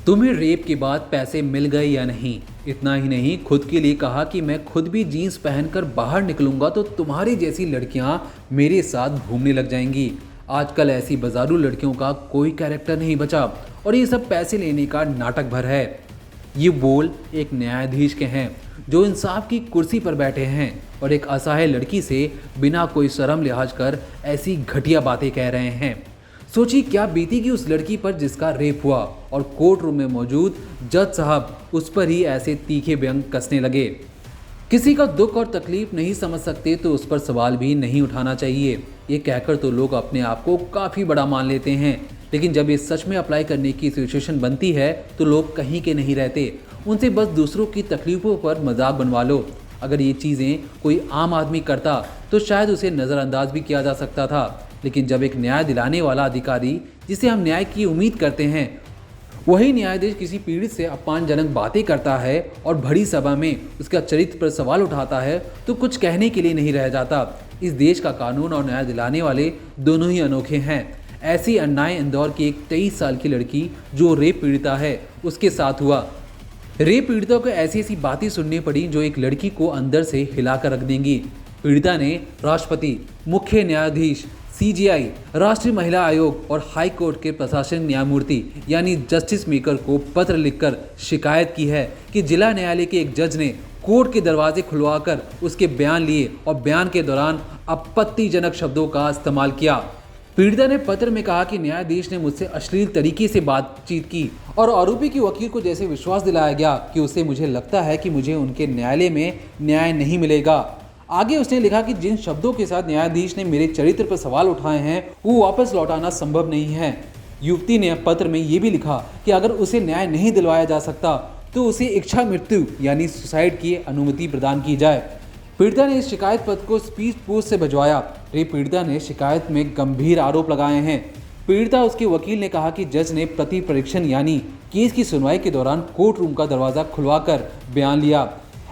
तुम्हें रेप के बाद पैसे मिल गए या नहीं? इतना ही नहीं, खुद के लिए कहा कि मैं खुद भी जीन्स पहनकर बाहर निकलूंगा तो तुम्हारी जैसी लड़कियां मेरे साथ घूमने लग जाएंगी। आजकल ऐसी बाजारू लड़कियों का कोई कैरेक्टर नहीं बचा और ये सब पैसे लेने का नाटक भर है। ये बोल एक न्यायाधीश के हैं जो इंसाफ की कुर्सी पर बैठे हैं और एक असहाय लड़की से बिना कोई शर्म लिहाज कर ऐसी घटिया बातें कह रहे हैं। सोचिए क्या बीतेगी उस लड़की पर जिसका रेप हुआ और कोर्ट रूम में मौजूद जज साहब उस पर ही ऐसे तीखे व्यंग कसने लगे। किसी का दुख और तकलीफ नहीं समझ सकते तो उस पर सवाल भी नहीं उठाना चाहिए। ये कहकर तो लोग अपने आप को काफ़ी बड़ा मान लेते हैं, लेकिन जब ये सच में अप्लाई करने की सिचुएशन बनती है तो लोग कहीं के नहीं रहते। उनसे बस दूसरों की तकलीफ़ों पर मजाक बनवा लो। अगर ये चीज़ें कोई आम आदमी करता तो शायद उसे नज़रअंदाज भी किया जा सकता था, लेकिन जब एक न्याय दिलाने वाला अधिकारी जिसे हम न्याय की उम्मीद करते हैं वही न्यायाधीश किसी पीड़ित से अपमानजनक बातें करता है और बड़ी सभा में उसका चरित्र पर सवाल उठाता है तो कुछ कहने के लिए नहीं रह जाता। इस देश का कानून और न्याय दिलाने वाले दोनों ही अनोखे हैं। ऐसी अन्याय इंदौर की एक 23 साल की लड़की जो रेप पीड़िता है उसके साथ हुआ। रेप पीड़िता को ऐसी ऐसी बातें सुननी पड़ी जो एक लड़की को अंदर से हिलाकर रख देंगी। पीड़िता ने राष्ट्रपति, मुख्य न्यायाधीश, सीजीआई, राष्ट्रीय महिला आयोग और हाई कोर्ट के प्रशासनिक न्यायमूर्ति यानी जस्टिस मेकर को पत्र लिखकर शिकायत की है कि जिला न्यायालय के एक जज ने कोर्ट के दरवाजे खुलवाकर उसके बयान लिए और बयान के दौरान आपत्तिजनक शब्दों का इस्तेमाल किया। पीड़िता ने पत्र में कहा कि न्यायाधीश ने मुझसे अश्लील तरीके से बातचीत की और आरोपी की वकील को जैसे विश्वास दिलाया गया कि उससे मुझे लगता है कि मुझे उनके न्यायालय में न्याय नहीं मिलेगा। आगे उसने लिखा कि जिन शब्दों के साथ न्यायाधीश ने मेरे चरित्र पर सवाल उठाए हैं वो वापस लौटाना संभव नहीं है। युवती ने पत्र में ये भी लिखा कि अगर उसे न्याय नहीं दिलवाया जा सकता तो उसे इच्छा मृत्यु यानी सुसाइड की अनुमति प्रदान की जाए। पीड़िता ने इस शिकायत पत्र को स्पीड पोस्ट से भिजवाया। रेप पीड़िता ने शिकायत में गंभीर आरोप लगाए हैं। पीड़िता उसके वकील ने कहा कि जज ने प्रति परीक्षण यानी केस की सुनवाई के दौरान कोर्ट रूम का दरवाजा खुलवाकर बयान लिया।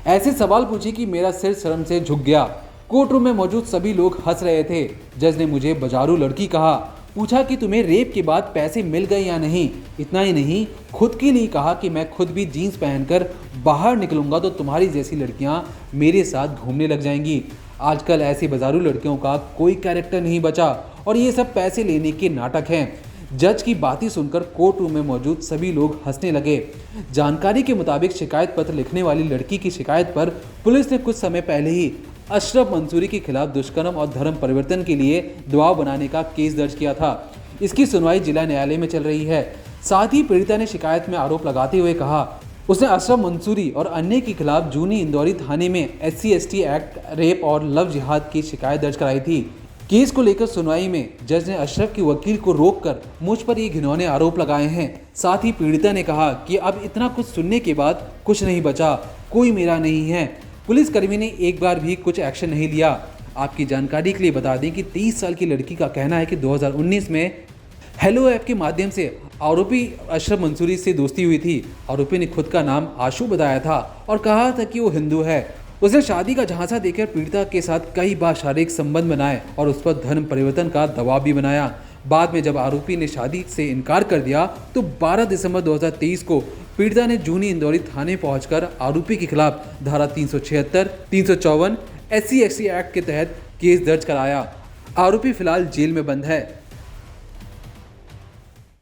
ऐसे सवाल पूछे कि मेरा सिर शर्म से झुक गया। कोर्ट रूम में मौजूद सभी लोग हंस रहे थे। जज ने मुझे बाजारू लड़की कहा, पूछा कि तुम्हें रेप के बाद पैसे मिल गए या नहीं। इतना ही नहीं, खुद के लिए कहा कि मैं खुद भी जीन्स पहनकर बाहर निकलूंगा तो तुम्हारी जैसी लड़कियां मेरे साथ घूमने लग जाएंगी। आजकल ऐसी बाजारू लड़कियों का कोई कैरेक्टर नहीं बचा और ये सब पैसे लेने के नाटक हैं। जज की बातें सुनकर कोर्ट रूम में मौजूद सभी लोग हंसने लगे। जानकारी के मुताबिक शिकायत पत्र लिखने वाली लड़की की शिकायत पर पुलिस ने कुछ समय पहले ही अशरफ मंसूरी के खिलाफ दुष्कर्म और धर्म परिवर्तन के लिए दबाव बनाने का केस दर्ज किया था। इसकी सुनवाई जिला न्यायालय में चल रही है। साथ ही पीड़िता ने शिकायत में आरोप लगाते हुए कहा उसने अशरफ मंसूरी और अन्य के खिलाफ जूनी इंदौरी थाने में SC/ST एक्ट, रेप और लव जिहाद की शिकायत दर्ज कराई थी। केस को लेकर सुनवाई में जज ने अशरफ के वकील को रोककर मुझ पर ये घिनौने आरोप लगाए हैं। साथ ही पीड़िता ने कहा कि अब इतना कुछ सुनने के बाद कुछ नहीं बचा, कोई मेरा नहीं है। पुलिसकर्मी ने एक बार भी कुछ एक्शन नहीं लिया। आपकी जानकारी के लिए बता दें कि 23 साल की लड़की का कहना है कि 2019 में हेलो ऐप के माध्यम से आरोपी अशरफ मंसूरी से दोस्ती हुई थी। आरोपी ने खुद का नाम आशु बताया था और कहा था कि वो हिंदू है। उसने शादी का झांसा देकर पीड़िता के साथ कई बार शारीरिक संबंध बनाए और उस पर धर्म परिवर्तन का दबाव भी बनाया। बाद में जब आरोपी ने शादी से इनकार कर दिया तो 12 दिसंबर 2023 को पीड़िता ने जूनी इंदौरी थाने पहुंचकर आरोपी के खिलाफ धारा 376, 354 SC/ST एक्ट के तहत केस दर्ज कराया। आरोपी फिलहाल जेल में बंद है।